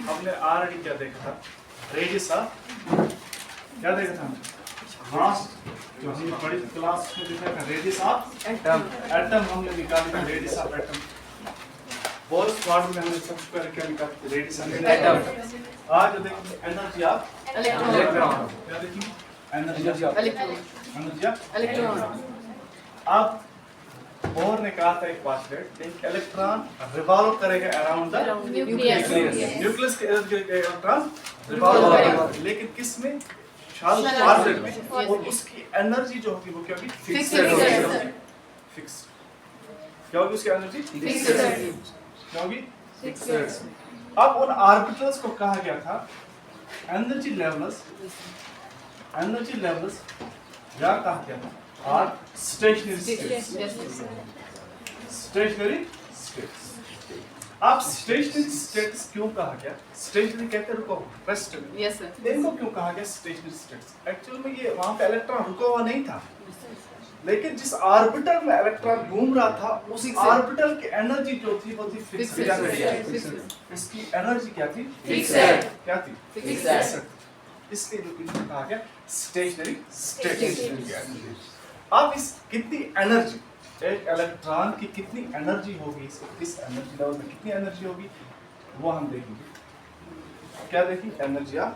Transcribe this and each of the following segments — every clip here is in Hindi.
हमने ऑलरेडी क्या देखा था, रेडियस ऑफ क्या देखा था, लास्ट जो हमने पढ़ी क्लास में देखा था, रेडियस ऑफ एटम हमने निकाली थी, radius of atom. Bohr's model में हमने सबसे पहले क्या निकाला, रेडियस ऑफ एटम। आज देखिए एनर्जी ऑफ इलेक्ट्रॉन, क्या देखिए, एनर्जी ऑफ इलेक्ट्रॉन। अब बोर ने कहा था एक बात है, एक इलेक्ट्रॉन रिवॉल्व करेगा अराउंड द न्यूक्लियस, न्यूक्लियस के इर्द गिर्द इलेक्ट्रॉन रिवॉल्व करेगा, लेकिन किस में, शाल ऑर्बिट में, और उसकी एनर्जी जो होगी वो क्या होगी, फिक्स्ड होगी। फिक्स क्या होगी उसकी एनर्जी, फिक्स्ड क्या होगी, फिक्स्ड। अब उन ऑर्बिटल्स को कहा गया था एनर्जी लेवल्स या कहा गया था और स्टेशनरी स्टेट्स। आप स्टेशनरी स्टेट्स क्यों कहा गया, स्टेशनरी कहते हैं रुका हुआ, रेस्ट में। Yes sir. इनको क्यों कहा गया स्टेशनरी स्टेट्स, एक्चुअल में ये वहां पे इलेक्ट्रॉन रुका हुआ नहीं था, लेकिन जिस ऑर्बिटल में इलेक्ट्रॉन घूम रहा था उस ऑर्बिटल की एनर्जी जो थी वो थी फिक्स्ड। इसकी एनर्जी क्या थी, फिक्स्ड। क्या थी, फिक्स्ड। इसलिए इनको कहा गया स्टेशनरी स्टेट्स। अब इस कितनी एनर्जी, एक इलेक्ट्रॉन की कितनी एनर्जी होगी, इस एनर्जी लेवल में कितनी एनर्जी होगी वो हम देखेंगे। क्या देखेंगे, एनर्जी ऑफ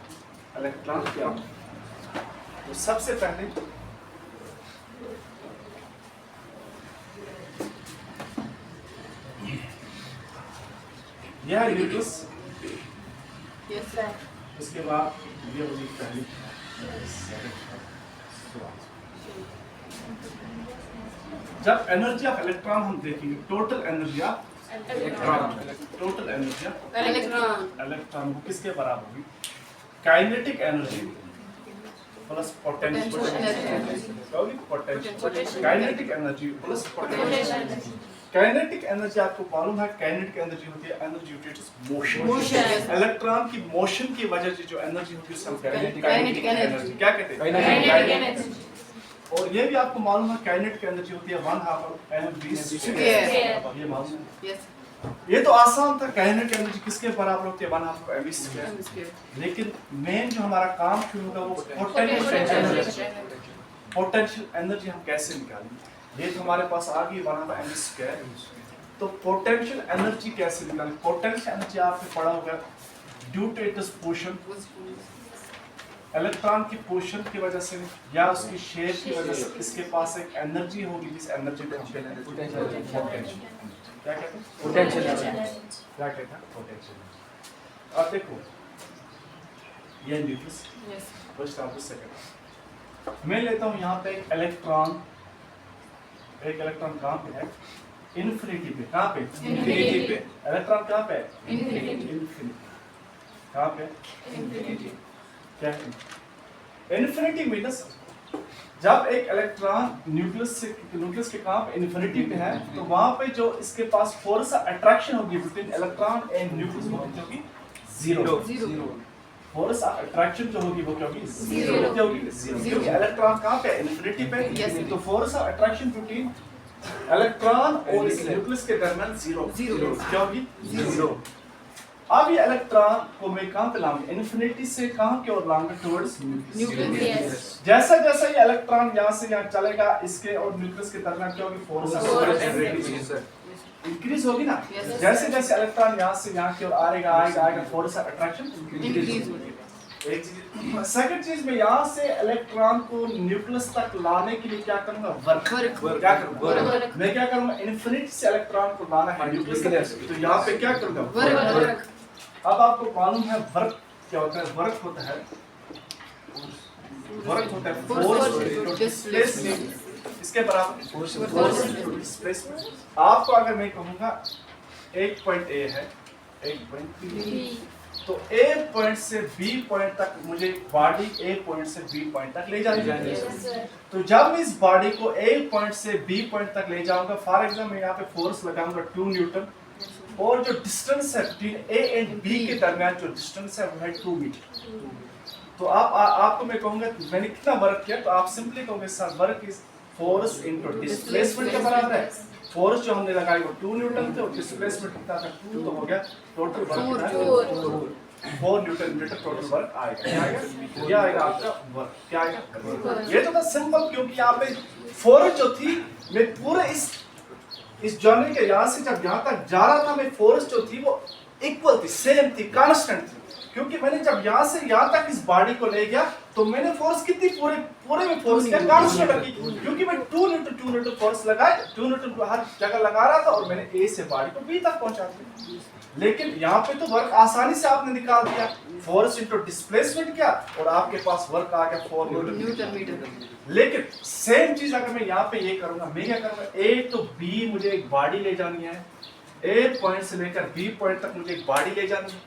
इलेक्ट्रॉन क्या होगी। तो सबसे पहले यह न्यूक्लियस, यस सर। उसके बाद ये होगी पहली, जब एनर्जी ऑफ इलेक्ट्रॉन हम देखेंगे, total energy of electron, total energy of electron वो किसके बराबर होगी, kinetic energy plus potential energy, kinetic energy plus potential. Kinetic energy आपको मालूम है, काइनेटिक एनर्जी होती है energy due to motion. Electron की मोशन की वजह से जो एनर्जी होती है उसे हम काइनेटिक एनर्जी क्या कहते हैं, काइनेटिक एनर्जी। और ये भी आपको मालूम है काइनेटिक एनर्जी होती है 1/2 mv²। ये मालूम है, ये तो आसान था, काइनेटिक एनर्जी किसके बराबर होती है 1/2 mv²। लेकिन मेन जो हमारा काम शुरू होगा वो पोटेंशियल एनर्जी हम कैसे निकालेंगे। ये तो हमारे पास आ गई 1/2 mv², तो पोटेंशियल एनर्जी कैसे निकालें। पोटेंशियल एनर्जी आपने पढ़ा होगा, due to its position, electron की पोजीशन की वजह से या उसकी शेप की वजह से इसके पास एक एनर्जी होगी, जिस एनर्जी को पोटेंशियल क्या कहते हैं, पोटेंशियल एनर्जी क्या कहते हैं, पोटेंशियल। अब देखो ये न्यूक्लियस, फर्स्ट ऑफ सेकंड मैं लेता हूँ यहाँ पे एक इलेक्ट्रॉन कहाँ पे है, इन्फिनिटी पे। कहाँ पे, इन्फिनिटी पे। इलेक्ट्रॉन कहाँ पे, इन्फिनिटी। कहाँ पे, इन्फिनिटी। क्या है इन्फिनिटी मीन्स जब एक इलेक्ट्रॉन न्यूक्लियस के कहाँ पे, इन्फिनिटी पे है, तो वहां पे जो इसके पास फोर्स अट्रैक्शन होगी बिटवीन इलेक्ट्रॉन एंड न्यूक्लियस वो क्या होगी, जीरो। फोर्स ऑफ अट्रैक्शन जो होगी वो क्या होगी, जीरो। क्या होगी, जीरो, क्योंकि इलेक्ट्रॉन कहाँ पे, इन्फिनिटी पे। तो force of attraction between electron और इस न्यूक्लियस के दरमियान जीरो। क्या होगी, जीरो। अब ये इलेक्ट्रॉन को मैं कहाँ पे लाऊंगा, इन्फिनिटी से कहाँ की ओर लाऊंगा, टुवर्ड्स न्यूक्लियस। जैसा जैसा ये इलेक्ट्रॉन यहाँ से यहाँ चलेगा, इसके और न्यूक्लियस के दरमियान क्या होगी, फोर्स इंक्रीज होगी ना। जैसे जैसे इलेक्ट्रॉन यहाँ से यहाँ की ओर आएगा फोर्स ऑफ अट्रैक्शन इंक्रीज होगी। एक चीज, सेकंड चीज में यहाँ से इलेक्ट्रॉन को न्यूक्लियस तक लाने के लिए क्या करूंगा, वर्क। क्या करूंगा, मैं क्या करूंगा, इन्फिनिटी से इलेक्ट्रॉन को लाना है न्यूक्लियस तक, तो यहाँ पे क्या करूंगा, वर्क। अब आपको मालूम है वर्क क्या होता है, वर्क होता है फोर्स डिस्प्लेसमेंट, इसके बराबर फोर्स डिस्प्लेसमेंट। आपको अगर मैं कहूँगा एक पॉइंट ए है, एक पॉइंट बी, तो ए पॉइंट से बी पॉइंट तक मुझे बॉडी ए पॉइंट से बी पॉइंट तक ले जानी है। तो जब मैं इस बॉडी को ए पॉइंट से बी पॉइंट तक ले जाऊंगा, फॉर एग्जाम्पल मैं यहाँ पे फोर्स लगाऊंगा 2 न्यूटन, और जो डिस्टेंस है बिटवीन ए एंड बी के दरमियान जो डिस्टेंस है वो है 2 मीटर। तो आपको मैं कहूंगा मैंने कितना वर्क किया, तो आप सिंपली कहोगे sir work is force into displacement के बराबर है। फोर्स जो हमने लगाई वो 2 न्यूटन थे और डिस्प्लेसमेंट कितना था 2, तो हो गया total work 4 newton metre total work आएगा। क्या आएगा? ये आएगा आपका वर्क। क्या आएगा? ये तो था सिंपल, क्योंकि यहाँ पे फोर्स जो थी मैं पूरे इस जर्नी के यहाँ से जब यहाँ तक जा रहा था मैं फोर्स जो थी वो इक्वल थी, सेम थी, कांस्टेंट थी। क्योंकि मैंने जब यहाँ से यहाँ तक इस बॉडी को ले गया तो मैंने फोर्स कितनी पूरे में फोर्स क्या कांस्टेंट रखी, क्योंकि मैं 2 न्यूटन फोर्स लगाए, 2 न्यूटन हर जगह लगा रहा था और मैंने ए से बॉडी को बी तक पहुंचा दिया। लेकिन यहाँ पे तो वर्क आसानी से आपने निकाल दिया, फोर्स इनटू डिस्प्लेसमेंट किया और आपके पास वर्क आ गया 4 न्यूटन मीटर। लेकिन सेम चीज अगर मैं यहाँ पे ये करूंगा, मैं क्या करूंगा, ए टू बी मुझे एक बॉडी ले जानी है, ए पॉइंट से लेकर बी पॉइंट तक मुझे एक बॉडी ले जानी है,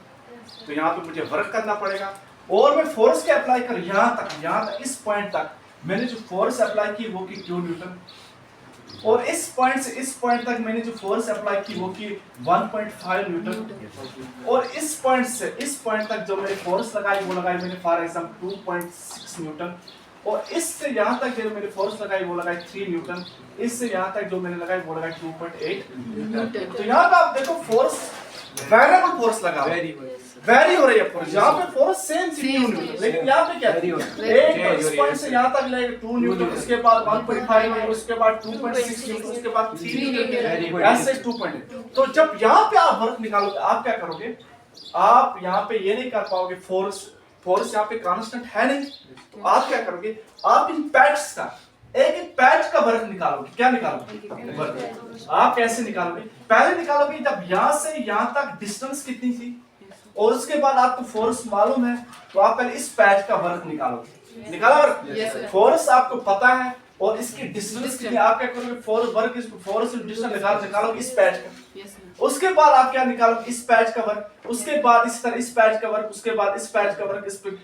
तो यहाँ पे मुझे वर्क करना पड़ेगा। और मैं फोर्स के अप्लाई कर यहाँ तक इस पॉइंट तक मैंने जो फोर्स अप्लाई की वो की 2 न्यूटन, और इस पॉइंट से इस पॉइंट तक मैंने जो फोर्स अप्लाई की वो की 1.5 न्यूटन, और इस पॉइंट से इस पॉइंट तक जो मैंने फोर्स लगाई वो लगाई मैंने फॉर एग्जांपल 2.6 न्यूटन, और इससे यहाँ तक जो मैंने फोर्स लगाई वो लगाई 3 न्यूटन, इससे यहाँ तक जो मैंने लगाई वो लगाई 2.8 न्यूटन। तो यहाँ पे आप देखो फोर्स वेरिएबल फोर्स लगा वेरी हो रही है फोर्स, यहाँ पे फोर्स सेम थी 2 न्यूटन, लेकिन यहाँ पे क्या है इस पॉइंट से यहाँ तक लेके 2 न्यूटन, उसके बाद 1.5 न्यूटन, उसके बाद 2.6 न्यूटन, उसके बाद 3 न्यूटन, ऐसे 2.8। तो जब यहाँ पे आप वर्क निकालोगे आप क्या करोगे, आप यहाँ पे ये नहीं कर पाओगे, फोर्स यहाँ पे कांस्टेंट है नहीं, तो आप क्या करोगे, आप इन पैड्स का एक पैच का वर्क निकालोगे। क्या निकालोगे? वर्क। आप कैसे निकालोगे? पहले निकालोगे जब यहाँ से यहाँ तक डिस्टेंस कितनी थी और उसके बाद आपको फोर्स मालूम है, तो आप पहले इस पैच का वर्क निकालोगे। निकाला वर्क? फोर्स आपको पता है और इसकी डिस्टेंस कितनी, आप क्या करोगे, फोर्स डिस्टेंस निकालोगे इस पैच का। उसके बाद आप क्या निकालोगे, इस पैच का वर्क, उसके बाद इस तरह इस पैच का वर्क, उसके बाद इस पैच का वर्क, इस पे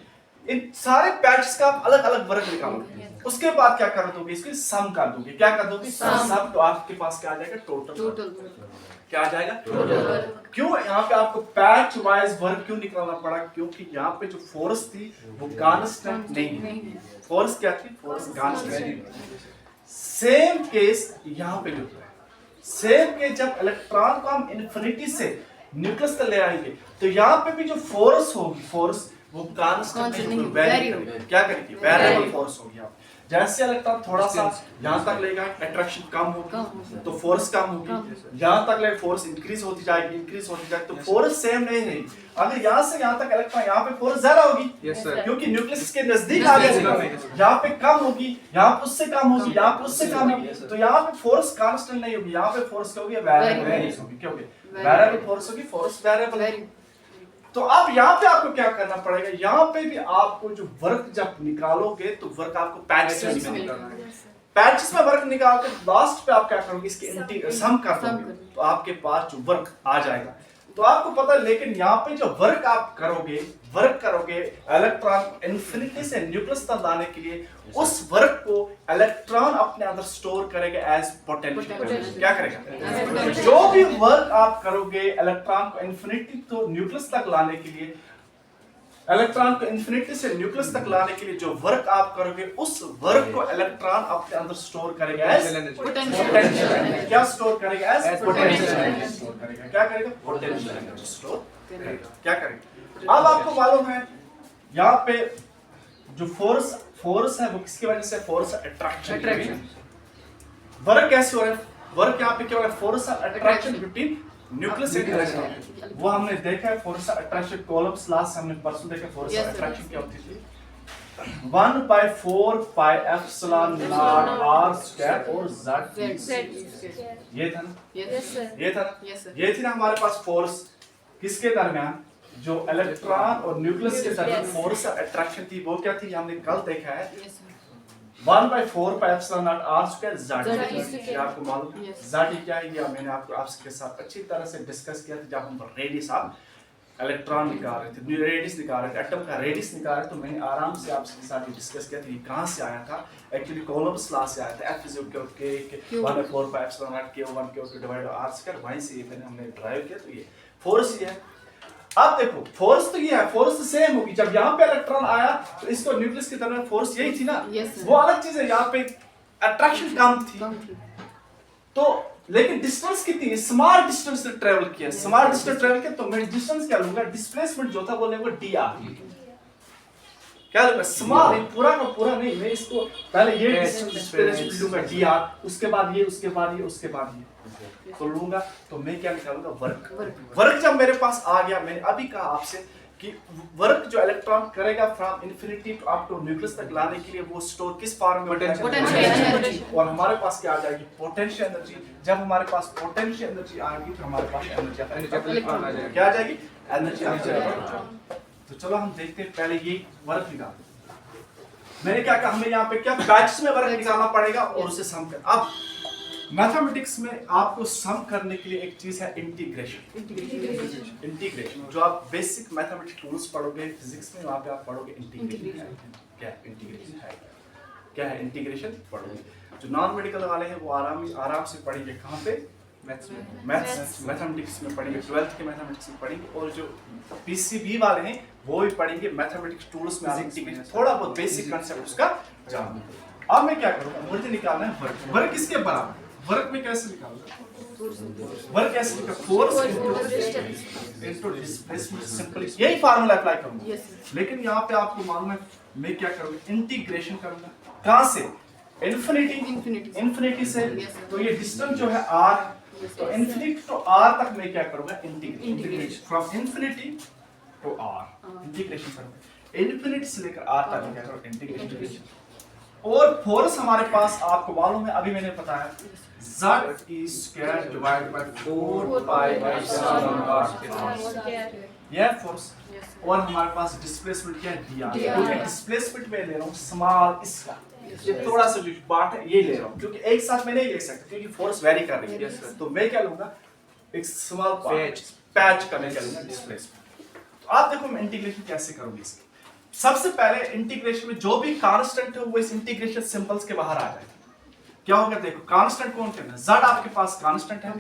इन सारे पैचेस का आप अलग अलग वर्क निकालोगे। उसके बाद क्या कर दोगे, इसकी सम कर दोगे। क्या कर दोगे? सम। तो आपके पास क्या आ जाएगा, टोटल। क्या आ जाएगा? टोटल। क्यों यहाँ पे आपको पैच वाइज वर्क क्यों निकालना पड़ा, क्योंकि यहाँ पे जो फोर्स थी वो कांस्टेंट नहीं है। फोर्स क्या थी? Force constant. सेम केस यहाँ पे जो है, सेम केस जब इलेक्ट्रॉन को हम इन्फिनिटी से न्यूक्लियस तक ले आएंगे तो यहाँ पे भी जो फोर्स होगी, फोर्स वो कांस्टेंट नहीं, वेरी क्या करेगी, वेरिएबल फोर्स होगी। आप जैसे इलेक्ट्रॉन थोड़ा सा यहाँ तक लेगा अट्रैक्शन कम होगी तो फोर्स कम होगी, यहाँ तक ले फोर्स इंक्रीज होती जाएगी तो फोर्स सेम नहीं रहेगी। अगर यहाँ से यहाँ तक इलेक्ट्रॉन यहाँ पे फोर्स ज्यादा होगी, क्योंकि न्यूक्लियस के नजदीक आ गया, यहाँ पे कम होगी, यहाँ पे उससे कम होगी, यहाँ पे उससे कम होगी, तो यहाँ पे फोर्स कांस्टेंट नहीं होगी, यहाँ पे फोर्स क्या होगी, वेरिएबल होगी। क्या होगी? वेरिएबल फोर्स होगी, फोर्स वेरिएबल। तो अब यहाँ पे आपको क्या करना पड़ेगा, यहाँ पे भी आपको जो वर्क जब निकालोगे तो वर्क आपको पैचेस में निकालना है। पैचेस में वर्क निकाल के लास्ट पे आप क्या करोगे, इसके इंटीग्रल सम कर दोगे तो आपके पास जो वर्क आ जाएगा। तो आपको पता है, लेकिन यहाँ पे जो वर्क आप करोगे इलेक्ट्रॉन इन्फिनिटी से न्यूक्लियस तक लाने के लिए, उस वर्क को इलेक्ट्रॉन अपने अंदर स्टोर करेगा एज पोटेंशियल। क्या करेगा? जो भी वर्क आप करोगे इलेक्ट्रॉन को इन्फिनिटी तो न्यूक्लियस तक लाने के लिए, इलेक्ट्रॉन को इन्फिनिटी से न्यूक्लियस तक लाने के लिए जो वर्क आप करोगे उस वर्क को इलेक्ट्रॉन अपने अंदर स्टोर करेगा एज पोटेंशियल। क्या स्टोर करेगा? एज पोटेंशियल स्टोर करेगा। क्या करेगा? पोटेंशियल स्टोर करेगा। क्या करेगा? अब आपको मालूम है यहाँ पे जो फोर्स है वो किसकी वजह से? Force attraction. वर्क कैसे हो रहा है? वर्क यहाँ पे क्या हो रहा है? Force attraction between nucleus and electron. वो हमने देखा है फोर्स अट्रैक्शन कॉलम्स, लास्ट हमने परसों देखा फोर्स अट्रैक्शन क्या होती थी, 1/4 पाई एप्सिलॉन नॉट r स्क्वायर और z। ये था ना? ये थी ना हमारे पास फोर्स किसके दरमियान, जो इलेक्ट्रॉन और न्यूक्लियस के दरमियान फोर्स अट्रैक्शन थी। वो क्या थी? हमने कल देखा है 1/4 पाई epsilon not r square z। आपको मालूम है z क्या है? ये मैंने आपके साथ अच्छी तरह से डिस्कस किया था जब हम रेडियस ऑफ इलेक्ट्रॉन निकाल रहे थे, रेडियस निकाल रहे थे, एटम का रेडियस निकाल रहे थे, तो मैंने आराम से आपके साथ डिस्कस किया था ये कहाँ से आया था। एक्चुअली कोलम्बस लॉ से आया था, F is equal to K 1/4 pi epsilon naught K1 K2 divide by r square, वहीं से ये मैंने हमने ड्राइव किया। तो ये फोर्स ये है। अब देखो फोर्स तो ये है, फोर्स तो सेम होगी। जब यहाँ पे इलेक्ट्रॉन आया तो इसको न्यूक्लियस की तरफ फोर्स यही थी ना, वो अलग चीज है। यहाँ पे अट्रैक्शन कम थी, तो लेकिन डिस्टेंस कितनी, स्मॉल डिस्टेंस से ट्रेवल किया, स्मॉल डिस्टेंस ट्रेवल किया, तो मैं डिस्टेंस क्या लूंगा, डिस्प्लेसमेंट जो था वो लेंगे dr। क्या लूंगा, स्मॉल, पूरा का पूरा नहीं, मैं इसको पहले ये डिस्प्लेसमेंट लूंगा dr, उसके बाद ये, उसके बाद ये, उसके बाद ये तो लूंगा। तो मैं क्या निकालूंगा, वर्क जब मेरे पास आ गया, मैंने अभी कहा आपसे कि वर्क जो इलेक्ट्रॉन करेगा from infinity to up to nucleus तक लाने के लिए वो स्टोर किस फॉर्म में, पोटेंशियल एनर्जी। और हमारे पास क्या आ जाएगी, पोटेंशियल एनर्जी। जब हमारे पास पोटेंशियल एनर्जी आएगी तो हमारे पास एनर्जी क्या आ जाएगी, एनर्जी आ जाएगी। तो चलो हम देखते हैं, पहले ये वर्क निकालते हैं। मैंने क्या कहा, हमें यहाँ पे क्या बैचेस में वर्क निकालना पड़ेगा और उसे सम कर। अब मैथमेटिक्स में आपको सम करने के लिए एक चीज है इंटीग्रेशन। इंटीग्रेशन जो आप बेसिक मैथमेटिक्स टूल्स पढ़ोगे फिजिक्स में, वहां पे आप पढ़ोगे इंटीग्रेशन क्या है, इंटीग्रेशन है क्या है, इंटीग्रेशन पढ़ोगे। जो नॉन मेडिकल वाले हैं वो आराम से पढ़ेंगे, कहाँ पे, मैथमेटिक्स में पढ़ेंगे, 12th के मैथमेटिक्स में पढ़ेंगे। और जो पीसीबी वाले हैं वो भी पढ़ेंगे मैथमेटिक्स टूल्स में, इंटीग्रेशन थोड़ा बहुत बेसिक कांसेप्ट उसका जानना। अब मैं क्या करूंगा, मुझे निकालना है वर्क। वर्क किसके बराबर, वर्क में कैसे निकालूंगा, वर्क कैसे निकाल, फोर्स इनटू डिस्प्लेसमेंट, सिंपल यही फार्मूला अप्लाई करूंगा। लेकिन यहाँ पे आपको मालूम है मैं क्या करूंगा, इंटीग्रेशन करूंगा। कहां से, इन्फिनिटी से। तो ये डिस्टेंस जो है r, तो इन्फिनिटी टू r तक मैं क्या करूंगा, integration from infinity to r, integration करूंगा। इन्फिनिटी से लेकर r तक मैं क्या करूंगा, इंटीग्रेशन। और फोर्स हमारे पास आपको मालूम है, अभी मैंने बताया Z E square divided by 4 pi epsilon naught, यह फोर्स। और हमारे पास डिस्प्लेसमेंट क्या है, dr। क्योंकि डिस्प्लेसमेंट में ले रहा हूँ स्मॉल इसका, ये थोड़ा सा जो पार्ट है ये ले रहा हूँ, क्योंकि एक साथ में नहीं ले सकता क्योंकि फोर्स वेरी कर रही है। तो मैं क्या लूंगा, एक स्मॉल पैच का मैं क्या लूंगा, डिस्प्लेसमेंट। तो आप देखो मैं इंटीग्रेशन कैसे करूंगी इसकी। सबसे पहले इंटीग्रेशन में जो भी कांस्टेंट है वो इस इंटीग्रेशन सिंबल्स के बाहर आ जाएगा। क्या होगा, देखो कांस्टेंट कौन करना है, z आपके पास कांस्टेंट है,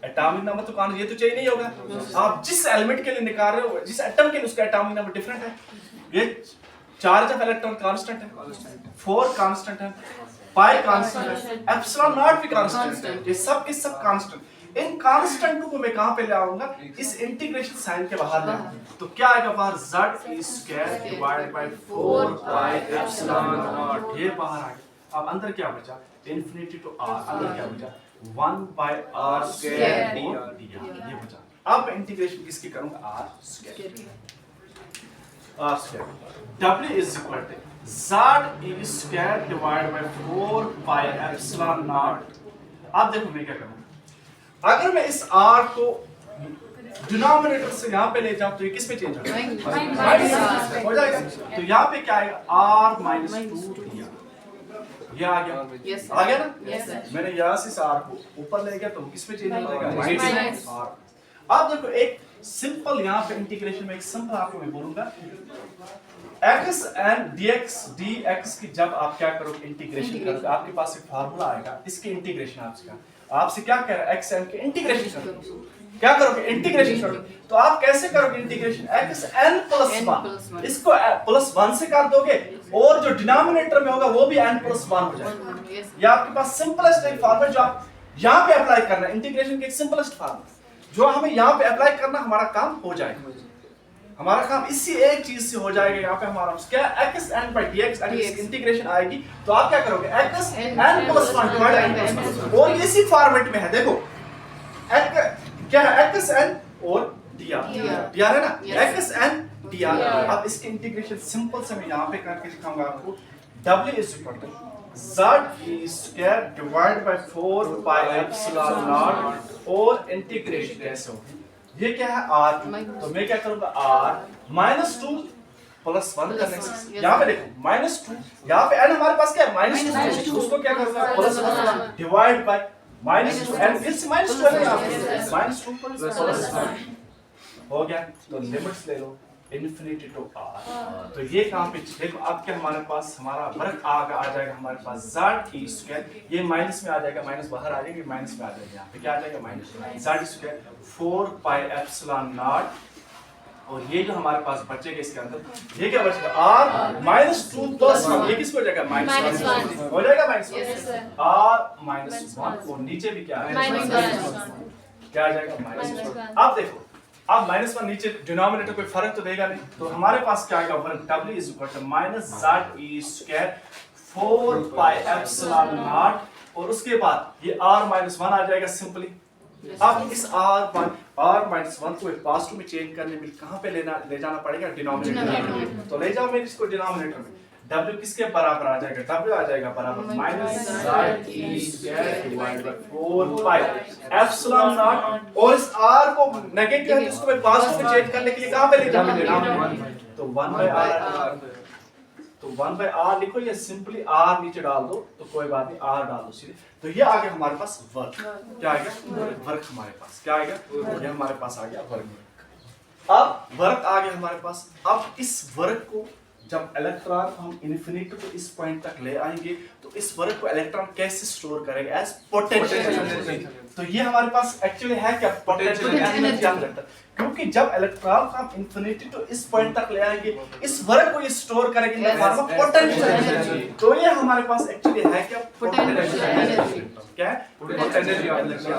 एटॉमिक नंबर तो कांस्टेंट, ये तो चाहिए नहीं होगा। आप जिस एलिमेंट के लिए निकाल रहे हो, जिस एटम के लिए, उसका एटॉमिक नंबर डिफरेंट है। ये चार्ज ऑफ इलेक्ट्रॉन कांस्टेंट है, 4 कांस्टेंट है, पाई कांस्टेंट है, एप्सिलॉन नॉट भी कांस्टेंट है। ये सब के सब कांस्टेंट। इन कांस्टेंट को मैं कहां पे ले आऊंगा, इस इंटीग्रेशन साइन के बाहर ले आऊंगा। तो क्या आएगा बाहर, z square divided by 4 pi epsilon not, ये बाहर आ गया। अब अंदर क्या बचा, इन्फिनिटी टू r, अंदर क्या बचा, 1 बाय r स्क्वायर dr, ये बचा। अब इंटीग्रेशन किसकी करूंगा, r square, r square w is equal to z e square divided by 4 pi epsilon naught. अब देखो मैं क्या करूंगा, अगर मैं इस r को डिनोमिनेटर से यहाँ पे ले जाऊं तो ये किस पे चेंज हो जाएगा। तो यहाँ पे क्या आएगा, r माइनस 2 ये आ गया, आ गया ना। मैंने यहाँ से r को ऊपर ले गया तो किस पे चेंज हो जाएगा, r। अब देखो एक सिंपल यहाँ पे इंटीग्रेशन में एक सिंपल आपको मैं बोलूंगा, x and dx की जब आप क्या करोगे, इंटीग्रेशन करोगे, आपके पास एक फार्मूला आएगा, इसके इंटीग्रेशन आपसे क्या कह रहा है, x n के इंटीग्रेशन करोगे, क्या करोगे, इंटीग्रेशन करोगे। तो आप कैसे करोगे इंटीग्रेशन, x n प्लस 1, इसको प्लस 1 से कर दोगे और जो डिनोमिनेटर में होगा वो भी n प्लस 1 हो जाएगा। ये आपके पास सिंपलेस्ट एक फार्मूला जो आप यहाँ पे अप्लाई करना है, इंटीग्रेशन के एक सिंपलेस्ट फार्मूला जो हमें यहाँ पे अप्लाई करना, हमारा काम हो जाएगा। हमारा काम इसी एक चीज से हो जाएगा। यहाँ पे हमारा क्या x n by dx integration आएगी, तो आप क्या करोगे, x n plus 1 divide n plus 1, और इसी फॉर्मेट में है। देखो क्या है, x n और dr है ना, x n dr। अब इसके इंटीग्रेशन सिंपल से मैं यहाँ पे करके दिखाऊंगा आपको, w is equal to z square divide by 4 pi epsilon naught, और इंटीग्रेशन कैसे होगी, ये क्या है r, तो मैं क्या करूंगा r माइनस 2 प्लस 1 करने से, यहाँ पे देखो माइनस 2, यहाँ पे n हमारे पास क्या है माइनस 2, उसको क्या करूंगा plus 1 divide by minus 2, n फिर से माइनस 2 है यहाँ पे, माइनस 2 प्लस 1, हो गया, तो लिमिट्स ले लो इन्फिनिटी टू आर। तो ये कहाँ पे देखो, अब क्या हमारे पास हमारा वर्क आ जाएगा हमारे पास z ई स्क्वायर, ये माइनस में आ जाएगा, माइनस बाहर आ जाएगा, माइनस में आ जाएगा, यहाँ पे क्या आ जाएगा minus z square 4 pi epsilon naught, और ये जो हमारे पास बचेगा इसके अंदर ये क्या बचेगा r माइनस 2 प्लस 1, ये किसको हो जाएगा माइनस 1 हो जाएगा, माइनस 1 r माइनस 1, और नीचे भी क्या है क्या आ जाएगा माइनस 1। अब देखो, अब माइनस 1 नीचे डिनोमिनेटर कोई फर्क तो देगा नहीं, तो हमारे पास क्या आएगा work w is equal to minus z e square 4 pi epsilon naught, और उसके बाद ये r माइनस 1 आ जाएगा सिंपली। अब इस r माइनस 1 को पॉजिटिव में चेंज करने में कहां पे ले जाना पड़ेगा डिनोमिनेटर में, तो ले जाओ मैं इसको डिनोमिनेटर में, w किसके बराबर आ जाएगा, w आ जाएगा बराबर minus z e square divided by 4 pi epsilon naught, और इस r को नेगेटिव है इसको मैं पॉजिटिव में चेंज करने के लिए कहां पे ले जाऊंगा डिनोमिनेटर, तो 1 बाय r, तो 1 बाय r लिखो, ये सिंपली r नीचे डाल दो, तो कोई बात नहीं r डाल दो सीधे, तो ये आ गया हमारे पास वर्क, क्या आ गया वर्क, हमारे पास क्या आएगा, ये हमारे पास आ गया वर्क। अब वर्क आ गया हमारे पास, अब इस वर्क को जब इलेक्ट्रॉन हम इन्फिनिटी को इस पॉइंट तक ले आएंगे, तो इस वर्क को इलेक्ट्रॉन कैसे स्टोर करेगा एज पोटेंशियल एनर्जी, तो ये हमारे पास एक्चुअली है क्या पोटेंशियल एनर्जी, क्योंकि जब इलेक्ट्रॉन को हम इन्फिनिटी तो इस पॉइंट तक ले आएंगे, इस वर्क को ये स्टोर करेंगे in the form of potential energy, तो ये हमारे पास एक्चुअली है क्या पोटेंशियल एनर्जी, क्या है पोटेंशियल एनर्जी,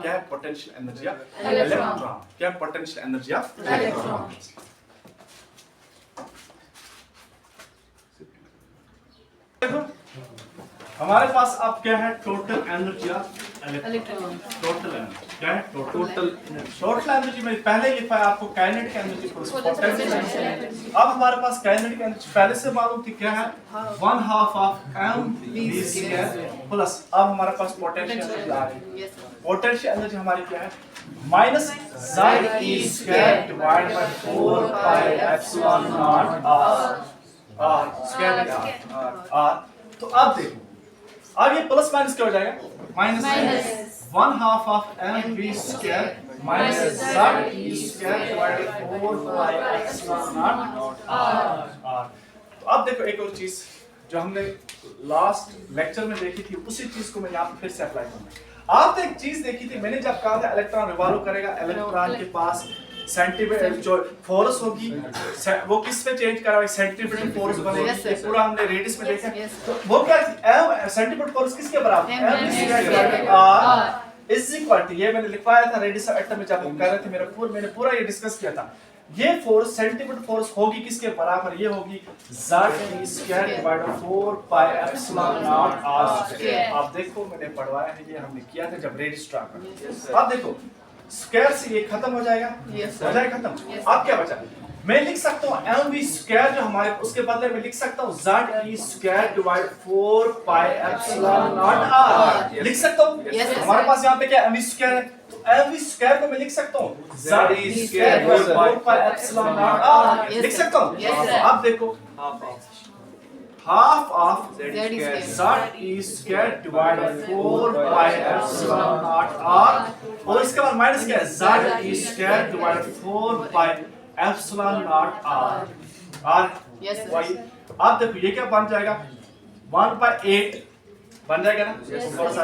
क्या है पोटेंशियल एनर्जी ऑफ इलेक्ट्रॉन, क्या है पोटेंशियल एनर्जी ऑफ इलेक्ट्रॉन। देखो हमारे पास अब क्या है total energy of electron, total energy क्या है टोटल एनर्जी में पहले लिखा है आपको kinetic energy plus potential energy. अब हमारे पास काइनेटिक एनर्जी पहले से मालूम थी क्या है 1/2 ऑफ mv² प्लस अब हमारे पास पोटेंशियल एनर्जी आ गई, पोटेंशियल एनर्जी हमारी क्या है minus z e square divided by 4 pi epsilon not r square r। तो अब देखो, अब ये प्लस माइनस क्या हो जाएगा minus 1/2 of mv² minus z e square divided by 4 pi epsilon not r। तो अब देखो एक और चीज जो हमने लास्ट लेक्चर में देखी थी, उसी चीज को मैं यहाँ पे फिर से अप्लाई करूंगा। आपने एक चीज देखी थी, मैंने जब कहा था इलेक्ट्रॉन रिवॉल्व करेगा, इलेक्ट्रॉन के पास सेंटीमीटर जो फोर्स होगी वो किस में चेंज करा हुआ सेंटीमीटर फोर्स बनेगा, ये पूरा हमने रेडियस में देखा, तो वो क्या m सेंटीमीटर फोर्स किसके बराबर m इज इक्वल टू, ये मैंने लिखवाया था रेडियस ऑफ एटम में जब हम कर रहे थे, मैंने पूरा ये डिस्कस किया था, ये फोर्स सेंटीमीटर फोर्स होगी किसके बराबर, ये होगी z square divided by 4 pi epsilon not r square. आप देखो मैंने पढ़वाया है, ये हमने किया था जब रेडियस स्टार्ट करा। अब देखो स्क्वायर से ये खत्म हो जाएगा, हो जाएगा खत्म। अब क्या बचा, मैं लिख सकता हूँ mv स्क्वायर जो हमारे, उसके बदले में लिख सकता हूँ z e square divide 4 pi epsilon not r, लिख सकता हूँ। हमारे पास यहाँ पे क्या mv स्क्वायर है, तो mv स्क्वायर को मैं लिख सकता हूँ z e square divide 4 pi epsilon not r, लिख सकता हूँ। अब देखो half of z e square divide by 4 pi epsilon not r, और इसके बाद माइनस क्या है z e square divide by 4 pi epsilon not r y। अब देखो ये क्या बन जाएगा 1/8 बन जाएगा ना, थोड़ा सा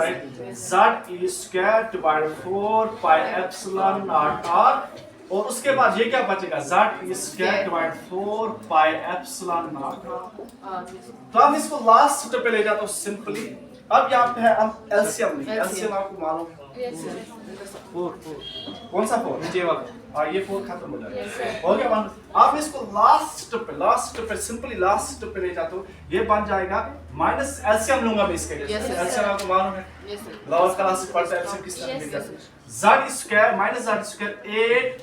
z e square divide by 4 pi epsilon not r, और उसके बाद ये क्या बचेगा z e square divide 4 pi epsilon not r। तो हम इसको लास्ट स्टेप पे ले जाते हैं सिंपली। अब यहाँ पे है हम एलसीएम लेंगे, एलसीएम आपको मालूम है 4 कौन सा 4 नीचे वाला, हाँ ये 4 खत्म हो जाएगा, हो गया। आप इसको लास्ट स्टेप पे सिंपली लास्ट स्टेप पे ले जाते हो, ये बन जाएगा माइनस एलसीएम लूंगा मैं इसके, एलसीएम आपको मालूम है लोअर क्लास पढ़ते एलसीएम किस तरह लिखा है, z square minus z square 8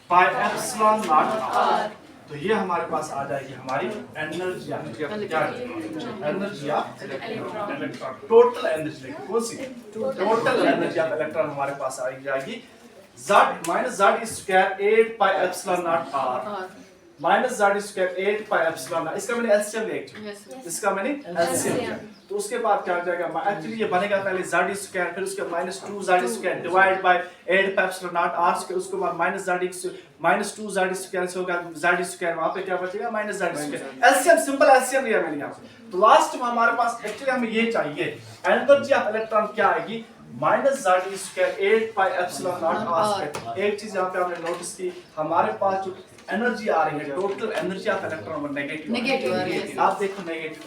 pi epsilon not r। तो ये हमारे पास आ जाएगी हमारी energy, energy of electron, total energy, कौन सी टोटल एनर्जी ऑफ इलेक्ट्रॉन हमारे पास आ जाएगी z minus z square 8 pi epsilon not r। Minus z square 8 pi epsilon not. इसका मैंने एलसीएम लिया एक्चुअली, Yes, sir. इसका मैंने एलसीएम लिया। तो उसके बाद क्या हो जाएगा, एक्चुअली ये बनेगा पहले z स्क्वायर, फिर उसके minus 2z square divide by 8 pi epsilon not r square, उसके बाद माइनस 2z स्क्वायर से होगा z स्क्वायर, वहां पे क्या बचेगा minus z square. LCM, simple LCM लिया मैंने यहाँ पे। तो लास्ट में हमारे पास एक्चुअली हमें ये चाहिए, एनर्जी ऑफ इलेक्ट्रॉन क्या आएगी, minus z square 8 pi epsilon not r square. एक चीज यहाँ पे हमने नोटिस की, हमारे पास जो एनर्जी आ रही है, टोटल एनर्जी ऑफ इलेक्ट्रॉन वो नेगेटिव आ रही है। आप देखो नेगेटिव,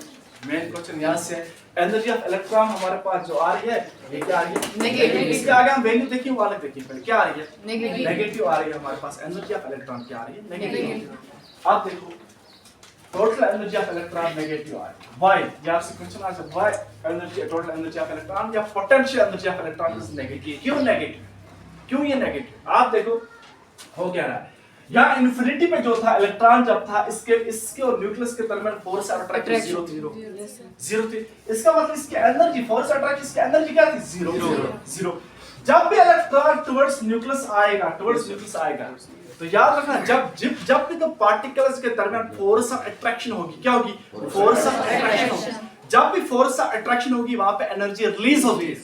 मेन क्वेश्चन यहाँ से एनर्जी ऑफ इलेक्ट्रॉन हमारे पास जो आ रही है ये क्या आ रही है, नेगेटिव। इसके आगे हम वैल्यू देखिए, वो अलग देखिए, पहले क्या आ रही है, नेगेटिव। नेगेटिव आ रही है हमारे पास। एनर्जी ऑफ इलेक्ट्रॉन क्या आ रही है, नेगेटिव। आप देखो total energy of electron negative आ रही है। व्हाई, ये आपसे क्वेश्चन आ सकता है, why energy, total energy of electron या potential energy of electron is negative. क्यों नेगेटिव, क्यों ये नेगेटिव? आप देखो हो क्या रहा है, यहाँ इन्फिनिटी पे जो था इलेक्ट्रॉन जब था, इसके और न्यूक्लियस के दरमियान फोर्स ऑफ अट्रैक्शन जीरो थी। इसका मतलब इसकी एनर्जी, फोर्स ऑफ अट्रैक्शन, इसकी एनर्जी क्या थी, जीरो। जब भी इलेक्ट्रॉन टुवर्ड्स न्यूक्लियस आएगा, तो याद रखना जब भी तो पार्टिकल्स के दरमियान फोर्स ऑफ अट्रैक्शन होगी, क्या होगी, फोर्स ऑफ अट्रैक्शन होगी। जब भी फोर्स ऑफ अट्रैक्शन होगी वहां पे एनर्जी रिलीज होगी।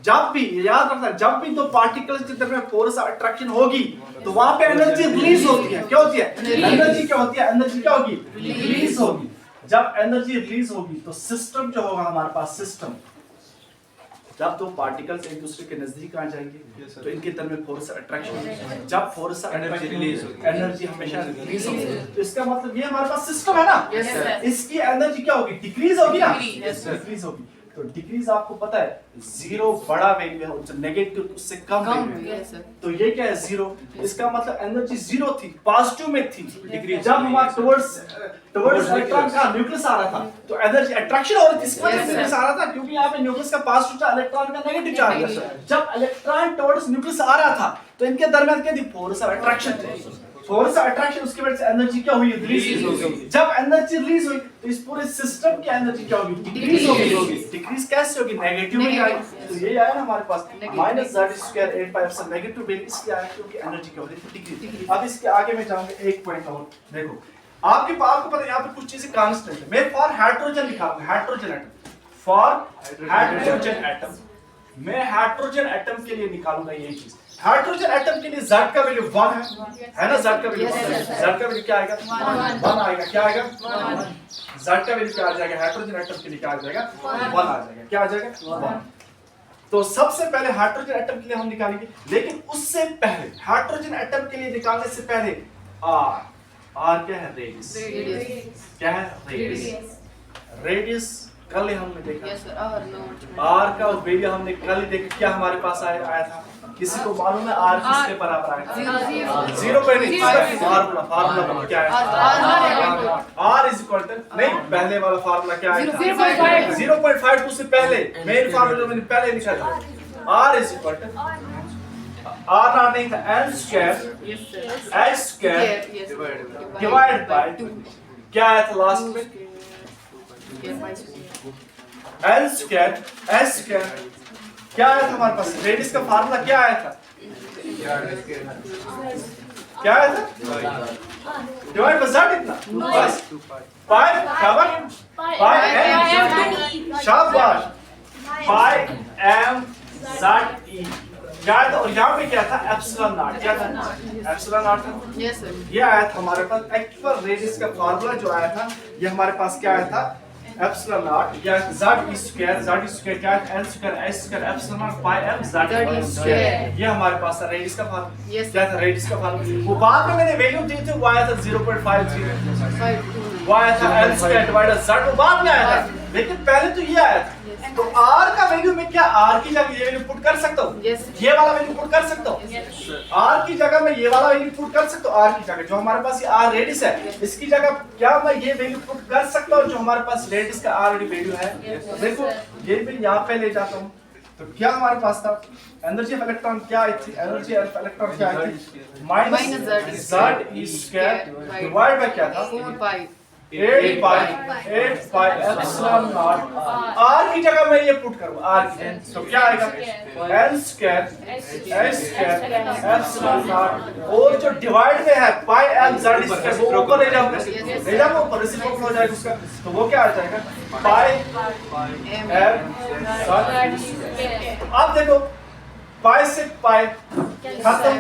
जब भी याद रखना, जब भी दो पार्टिकल्स के दरमियान फोर्स ऑफ अट्रैक्शन होगी तो वहां पे एनर्जी रिलीज होती है। क्या होती है, एनर्जी क्या होती है, एनर्जी क्या होगी, रिलीज होगी। जब एनर्जी रिलीज होगी तो सिस्टम जो होगा हमारे पास, सिस्टम, जब दो पार्टिकल्स एक दूसरे के नजदीक आ जाएंगे तो इनके दरमियान फोर्स ऑफ अट्रैक्शन होगी। जब फोर्स ऑफ एनर्जी रिलीज होगी, एनर्जी हमेशा रिलीज होगी। तो इसका मतलब ये हमारे पास सिस्टम है ना, इसकी एनर्जी क्या होगी, डिक्रीज होगी ना, डिक्रीज होगी। तो डिक्रीज आपको पता है, जीरो बड़ा वैल्यू है, जो नेगेटिव उससे कम वैल्यू है। तो ये क्या है, जीरो। इसका मतलब एनर्जी जीरो थी, पॉजिटिव में थी। डिक्रीज जब हमारा टुवर्ड्स इलेक्ट्रॉन का न्यूक्लियस आ रहा था तो एनर्जी अट्रैक्शन हो रही थी, इसका न्यूक्लियस आ रहा था, क्योंकि यहाँ पे न्यूक्लियस का पॉजिटिव चार्ज, इलेक्ट्रॉन का नेगेटिव चार्ज है। जब इलेक्ट्रॉन टुवर्ड्स न्यूक्लियस आ रहा था तो इनके दरमियान क्या थी, फोर्स ऑफ अट्रैक्शन थी। फोर्स ऑफ अट्रैक्शन, उसकी वजह से एनर्जी क्या हुई, रिलीज हो गई। जब एनर्जी रिलीज हुई तो इस पूरे सिस्टम की एनर्जी क्या होगी, डिक्रीज होगी। डिक्रीज कैसे होगी, नेगेटिव में आएगी। तो ये आया ना हमारे पास minus z square 8 pi epsilon negative value, इसलिए आया क्योंकि एनर्जी क्या हो रही है, डिक्रीज। अब इसके आगे मैं जाऊंगा एक पॉइंट और देखो, आपको पता है यहाँ पे कुछ चीजें कांस्टेंट है। मैं फॉर हाइड्रोजन लिखा हूं, hydrogen atom, for hydrogen atom, मैं हाइड्रोजन एटम के लिए निकालूंगा ये चीज। हाइड्रोजन एटम के लिए Z का वैल्यू 1 है ना, Z का वैल्यू Z का वैल्यू क्या आएगा, 1 आएगा। क्या आएगा, Z का वैल्यू क्या आ जाएगा, हाइड्रोजन एटम के लिए क्या आ जाएगा, 1 आ जाएगा। क्या आ जाएगा, 1। तो सबसे पहले हाइड्रोजन एटम के लिए हम निकालेंगे, लेकिन उससे पहले हाइड्रोजन एटम के लिए निकालने से पहले R क्या है, रेडियस। क्या है, रेडियस। रेडियस कल ही हमने देखा, R का वैल्यू हमने कल ही देखा, क्या हमारे पास आया था, किसी को मालूम है R किसके बराबर आएगा, 0 पे नहीं, फार्मूला क्या है, R इज इक्वल टू, नहीं पहले वाला फार्मूला क्या है, 0.52 से पहले मेन फार्मूला मैंने पहले लिखा था, R is equal to, R naught नहीं था, L स्क्वायर डिवाइड बाय 2। क्या आया था लास्ट में, L स्क्वायर S स्क्वायर, क्या आया था हमारे पास, रेडियस का फार्मूला क्या आया था, क्या आया था, डिवाइड बाय z इतना, बस पाई पाई m शाबाश, पाई m z e क्या था, और यहाँ पे क्या था, एप्सिलॉन नॉट। क्या था, एप्सिलॉन नॉट था। यस सर, ये आया था हमारे पास एक्चुअल रेडियस का फार्मूला जो आया था, ये हमारे पास क्या आया था, एप्सिलॉन नॉट या z स्क्वायर क्या है, l square s square epsilon not pi m z square. ये हमारे पास था रेडियस का फार्मूला। क्या था रेडियस का फार्मूला, वो बाद में मैंने वैल्यू दी थी, वो आया था 0.53, वो आया था l स्क्वायर डिवाइडेड z, वो बाद में आया था, लेकिन पहले तो ये आया था। तो r का वैल्यू में क्या, r की जगह ये वैल्यू पुट कर सकता हूँ, ये वाला वैल्यू पुट कर सकता हूँ, r की जगह मैं ये वाला वैल्यू पुट कर सकता हूँ, r की जगह जो हमारे पास ये r रेडियस है, इसकी जगह क्या मैं ये वैल्यू पुट कर सकता हूँ जो हमारे पास रेडियस का ऑलरेडी वैल्यू है। देखो ये मैं यहाँ पे ले जाता हूँ, तो क्या हमारे पास था, एनर्जी ऑफ इलेक्ट्रॉन क्या आई थी, एनर्जी ऑफ इलेक्ट्रॉन क्या आई थी, minus z square divide bye क्या था, 8 पाई एप्सिलॉन नॉट r की जगह मैं ये पुट करूंगा r की, तो क्या आएगा n स्क्वायर एप्सिलॉन नॉट, और जो डिवाइड में है पाई l z स्क्वायर वो ऊपर ले जाओ ऊपर, रेसिप्रोकल हो जाएगा उसका, तो वो क्या आ जाएगा पाई l z। अब देखो पाई से पाई खत्म,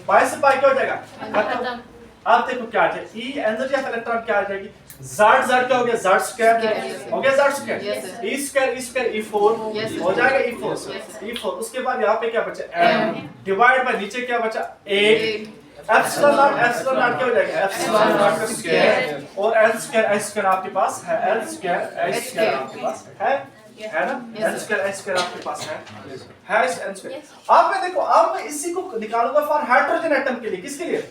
पाई से पाई क्या हो जाएगा खत्म। अब देखो क्या आ जाएगा, ई एनर्जी ऑफ इलेक्ट्रॉन क्या आ जाएगी, ज़ेड ज़ेड क्या हो गया ज़ेड स्क्वायर हो गया, ज़ेड स्क्वायर ई स्क्वायर ई4 हो जाएगा ई4, उसके बाद यहाँ पे क्या बचा m डिवाइड बाय नीचे क्या बचा 8 एप्सिलॉन नॉट क्या हो जाएगा एप्सिलॉन नॉट का स्क्वायर, और n स्क्वायर आपके पास है, l स्क्वायर आपके पास है ना, n स्क्वायर आपके पास है इस n स्क्वायर। अब मैं देखो, अब मैं इसी को निकालूंगा फॉर हाइड्रोजन एटम के लिए, किसके लिए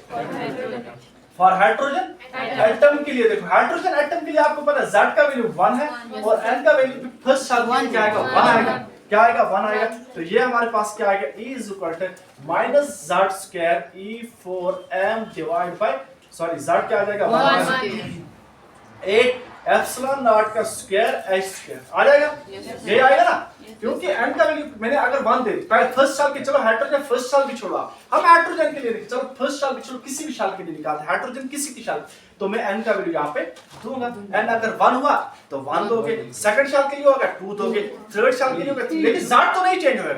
फॉर हाइड्रोजन एटम के लिए। देखो हाइड्रोजन एटम के लिए आपको पता है z का वैल्यू 1 है और n का वैल्यू फर्स्ट साल में क्या आएगा 1 आएगा, क्या आएगा 1 आएगा, तो ये हमारे पास क्या आएगा E minus z square E4m divide bye sorry z क्या आ जाएगा 8 एप्सिलॉन नॉट का स्क्वायर h स्क्वायर आ जाएगा, ये आएगा ना, क्योंकि n का वैल्यू मैंने अगर 1 दे दी फर्स्ट साल के, चलो हाइड्रोजन फर्स्ट साल भी छोड़ो, हम हाइड्रोजन के लिए नहीं, चलो फर्स्ट साल भी छोड़ो, किसी भी साल के लिए निकालते हैं हाइड्रोजन किसी की साल, तो मैं n का वैल्यू यहाँ पे दूंगा, n अगर 1 हुआ तो 1 दोगे, सेकंड साल के लिए होगा 2 दोगे, थर्ड साल के लिए होगा, लेकिन z तो नहीं चेंज होगा,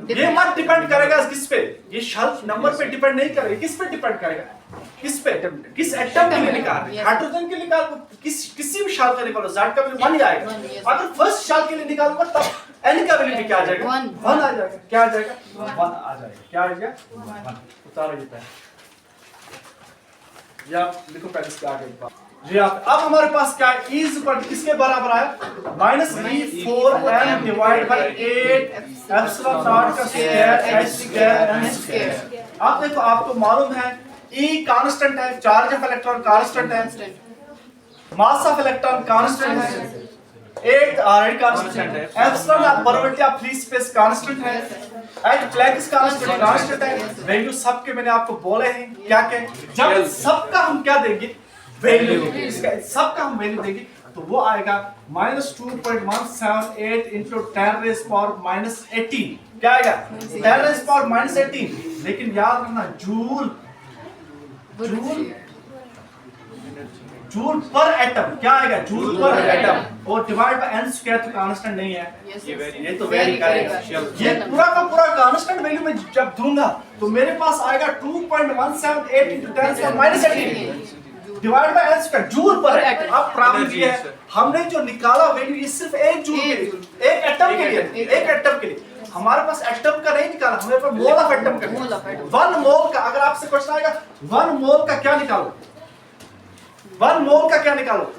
ये मत डिपेंड करेगा किस पे, ये शर्त नंबर पे डिपेंड नहीं करेगा, किस पे डिपेंड करेगा, किस पे, किस एटम के लिए निकाल रहे हैं, हाइड्रोजन के लिए निकाल, किसी भी शाल का निकालो z का वैल्यू 1 ही आएगा, अगर फर्स्ट शाल के लिए निकालूंगा तब n का वैल्यू भी क्या आ जाएगा 1 आ जाएगा, क्या आ जाएगा 1 आ जाएगा, क्या आ जाएगा 1। उतारो ये पेन, या लिखो पहले इसके आगे एक बार जी आप। अब हमारे पास क्या है E किसके बराबर है minus E4m divide by 8 epsilon not का square h square n square. अब देखो आपको मालूम है E कांस्टेंट है, चार्ज ऑफ इलेक्ट्रॉन कांस्टेंट है, मास ऑफ इलेक्ट्रॉन कांस्टेंट है, 8 ऑलरेडी कांस्टेंट है, epsilon of probability of free space constant है, एट प्लैंक्स कांस्टेंट है, वैल्यू सबके मैंने आपको बोले हैं क्या क्या, जब सबका हम क्या देंगे वैल्यू, इसका सबका हम वैल्यू देंगे तो वो आएगा -2.178 into 10 raised power -18, क्या आएगा 10 raised power -18, लेकिन याद रखना जूल पर एटम क्या आएगा जूल पर एटम, और डिवाइड बाय n स्क्वायर तो कांस्टेंट नहीं है, ये तो वेरी करेगा, ये पूरा का पूरा कांस्टेंट वैल्यू में जब दूंगा तो मेरे पास आएगा 2.178 into 10 -18 divide by n square joule पर एटम। अब प्रॉब्लम ये है हमने जो निकाला वैल्यू ये सिर्फ एक जूल के लिए, एक एटम के लिए, एक एटम के लिए, हमारे पास एटम का नहीं निकाला, हमारे पास मोल ऑफ एटम का, 1 मोल का। अगर आपसे क्वेश्चन आएगा 1 मोल का क्या निकालो, 1 मोल का क्या निकालो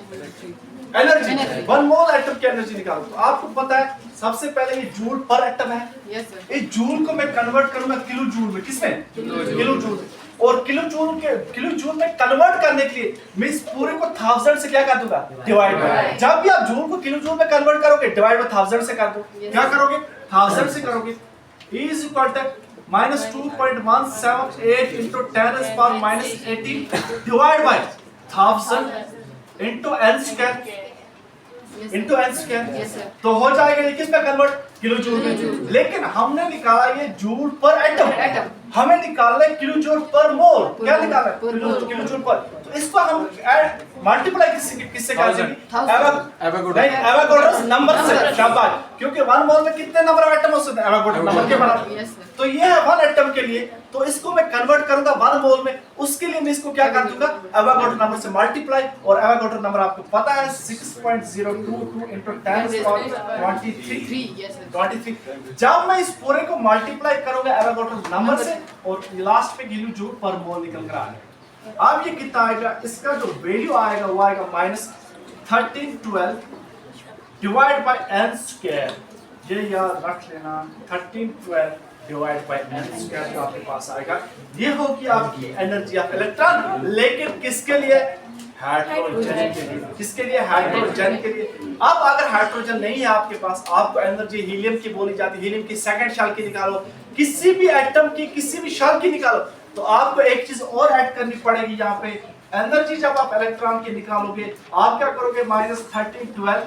एनर्जी, 1 मोल एटम की एनर्जी निकालो, तो आपको पता है सबसे पहले ये जूल पर एटम है, इस जूल को मैं कन्वर्ट करूंगा किलो जूल में, किसमें किलो जूल, और किलो जूल में कन्वर्ट करने के लिए मैं इस पूरे को 1000 से क्या कर दूंगा डिवाइड बाय, जब भी आप जूल को किलो जूल में कन्वर्ट करोगे डिवाइड बाय 1000 से कर दो, क्या करोगे 1000 से करोगे, E is equal to -2.178 into 10 raised power -18 divided by 1000 into n square into n square, तो हो जाएगा ये किस पे कन्वर्ट किलो जूल में, लेकिन हमने निकाला ये जूल पर एटम, हमें निकालना है किलो जूल पर मोल, क्या निकालना है किलो जूल पर, तो इसको हम मल्टीप्लाई किससे करेंगे एवोगाड्रोस नंबर से, शाबाश, क्योंकि 1 मोल में कितने नंबर ऑफ एटम हो सकते हैं एवोगाड्रो नंबर के बराबर, तो ये है 1 एटम के लिए, तो इसको मैं कन्वर्ट करूंगा 1 मोल में, उसके लिए मैं इसको क्या कर दूंगा एवोगाड्रो नंबर से मल्टीप्लाई, और एवोगाड्रो नंबर आपको पता है 6.022 into 10 23, जब मैं इस पूरे को मल्टीप्लाई करूंगा एवोगाड्रो नंबर से और लास्ट पे किलो जूल पर मोल निकल कर आएगा। अब ये कितना आएगा, इसका जो वैल्यू आएगा वो आएगा -1312 डिवाइड बाय n स्क्वायर, ये याद रख लेना 1312 डिवाइड बाय n स्क्वायर जो आपके पास आएगा, ये होगी आपकी एनर्जी ऑफ इलेक्ट्रॉन, लेकिन किसके लिए हाइड्रोजन के लिए, किसके लिए हाइड्रोजन के लिए। अब अगर हाइड्रोजन नहीं है आपके पास, आपको एनर्जी हीलियम की बोली जाती है, हीलियम की सेकंड शैल की निकालो, किसी भी एटम की किसी भी शैल की निकालो, तो आपको एक चीज और ऐड करनी पड़ेगी यहाँ पे, एनर्जी जब आप इलेक्ट्रॉन की निकालोगे आप क्या करोगे -13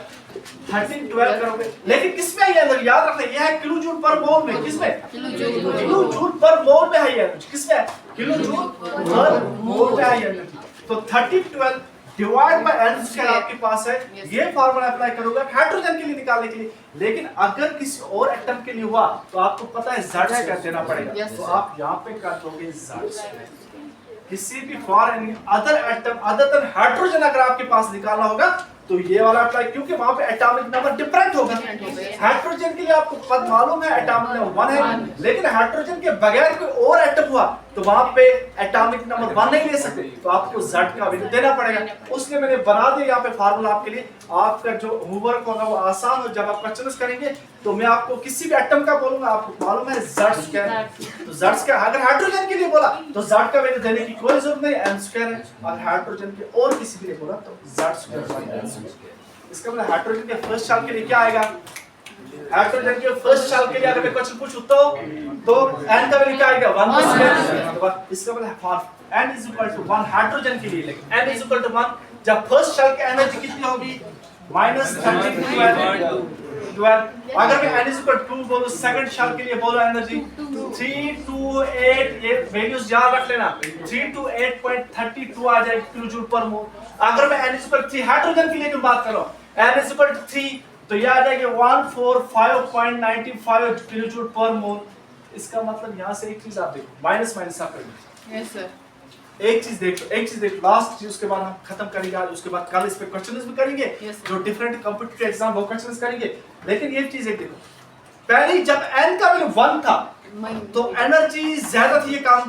12 करोगे, लेकिन किसमें है ये एनर्जी? याद रखना ये है किलो जूल पर मोल में। किसमें? किलो जूल पर मोल में है ये एनर्जी। किसमें है? किलो जूल पर मोल में है ये एनर्जी। तो 13 12 डिवाइड बाय n स्क्वायर आपके पास है। ये फार्मूला अप्लाई करोगे हाइड्रोजन के लिए निकालने के लिए। लेकिन अगर किसी और एटम के लिए हुआ तो आपको पता है z स्क्वायर देना पड़ेगा। तो आप यहाँ पे कर दोगे z स्क्वायर। किसी भी for any other atom other than hydrogen अगर आपके पास निकालना होगा तो ये वाला अप्लाई, क्योंकि वहां पे एटॉमिक नंबर डिफरेंट होगा। हाइड्रोजन के लिए आपको पद मालूम है एटॉमिक नंबर 1 है, लेकिन हाइड्रोजन के बगैर कोई और एटम हुआ तो वहां पे एटॉमिक नंबर 1 नहीं ले सकते, तो आपको z का वैल्यू देना पड़ेगा। उसने मैंने बना दिया यहाँ पे फार्मूला आपके लिए। आपका जो होमवर्क होगा वो आसान हो। जब आप क्वेश्चंस करेंगे तो मैं आपको किसी भी एटम का बोलूंगा, आपको मालूम है z स्क्वायर। तो z स्क्वायर अगर हाइड्रोजन के लिए बोला तो z का वैल्यू देने की कोई जरूरत नहीं, m स्क्वायर है। और हाइड्रोजन के और किसी के लिए बोला तो z स्क्वायर। इसका मतलब हाइड्रोजन के फर्स्ट साल के लिए क्या आएगा? हाइड्रोजन के फर्स्ट साल के लिए अगर मैं क्वेश्चन पूछूं तो n का वैल्यू क्या आएगा? 1 स्क्वायर। इसका मतलब n is equal to 1 hydrogen के लिए, लेकिन n इज इक्वल टू 1 जब फर्स्ट साल की एनर्जी कितनी होगी? -13 अगर मैं n इज इक्वल टू 2 बोलूं सेकंड साल के लिए बोलो एनर्जी 3 2 8, ये वैल्यूज याद रख लेना। 3 to 8.32 आ जाएगी किलो जूल पर मोल। अगर मैं n इज इक्वल 3 हाइड्रोजन के लिए भी बात करो n इज इक्वल 3 तो ये आ जाएगी 145.95 किलो जूल पर मोल। इसका मतलब यहाँ से एक चीज आप देखो, माइनस माइनस आप करेंगे। Yes sir. एक चीज देख लो लास्ट चीज, उसके बाद हम खत्म करेंगे आज। उसके बाद कल इस पे क्वेश्चंस भी करेंगे। जो डिफरेंट कॉम्पिटिटिव एग्जाम वो क्वेश्चंस करेंगे। लेकिन ये चीज एक देखो, पहले जब n का वैल्यू 1 था तो एनर्जी ज्यादा थी, ये कम,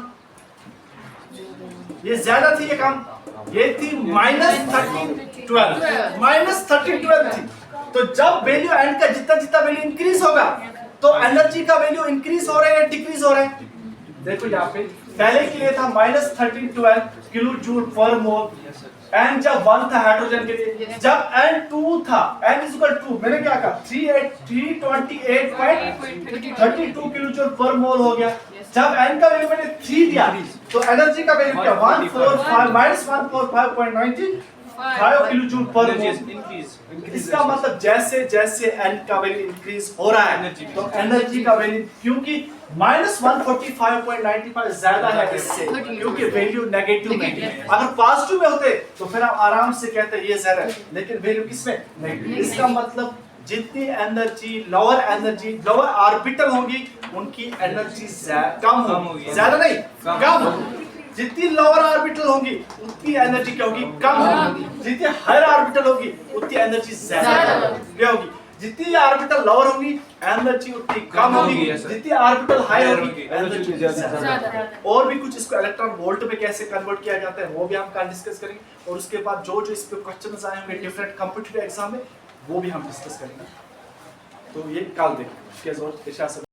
ये ज्यादा थी, ये कम, ये थी -13 थी। तो जब वैल्यू n का जितना वैल्यू इंक्रीज होगा तो एनर्जी का वैल्यू इंक्रीज हो रहा है या डिक्रीज हो रहा है? देखो यहाँ पे पहले के लिए था -13 किलो जूल पर मोल। n जब 1 था हाइड्रोजन के लिए, जब n 2 था n इज इक्वल टू मैंने क्या कहा 328.32 किलो जूल पर मोल हो गया। जब n का वैल्यू मैंने 3 दिया तो एनर्जी का वैल्यू क्या 145 किलो जूल पर मोल। इसका मतलब जैसे जैसे n का वैल्यू इंक्रीज हो रहा है तो एनर्जी का वैल्यू, क्योंकि -145.95 ज्यादा है इससे, क्योंकि वैल्यू नेगेटिव में। अगर पॉजिटिव में होते तो फिर आप आराम से कहते ये ज्यादा है, लेकिन वैल्यू किसमें? नेगेटिव। इसका मतलब जितनी एनर्जी लोअर ऑर्बिटल होंगी उनकी एनर्जी कम होगी, ज्यादा नहीं कम होगी। जितनी लोअर ऑर्बिटल होंगी उतनी एनर्जी क्या होगी? कम होगी। जितनी हायर ऑर्बिटल होगी उतनी एनर्जी ज्यादा होगी। जितनी ऑर्बिटल लोअर होगी एनर्जी उतनी कम होगी, जितनी ऑर्बिटल हाई होगी एनर्जी ज्यादा। और भी कुछ इसको इलेक्ट्रॉन वोल्ट में कैसे कन्वर्ट किया जाता है वो भी हम कल डिस्कस करेंगे। और उसके बाद जो इस पे क्वेश्चंस आए होंगे डिफरेंट कॉम्पिटिटिव एग्जाम में वो भी हम डिस्कस करेंगे। तो ये कल देखेंगे।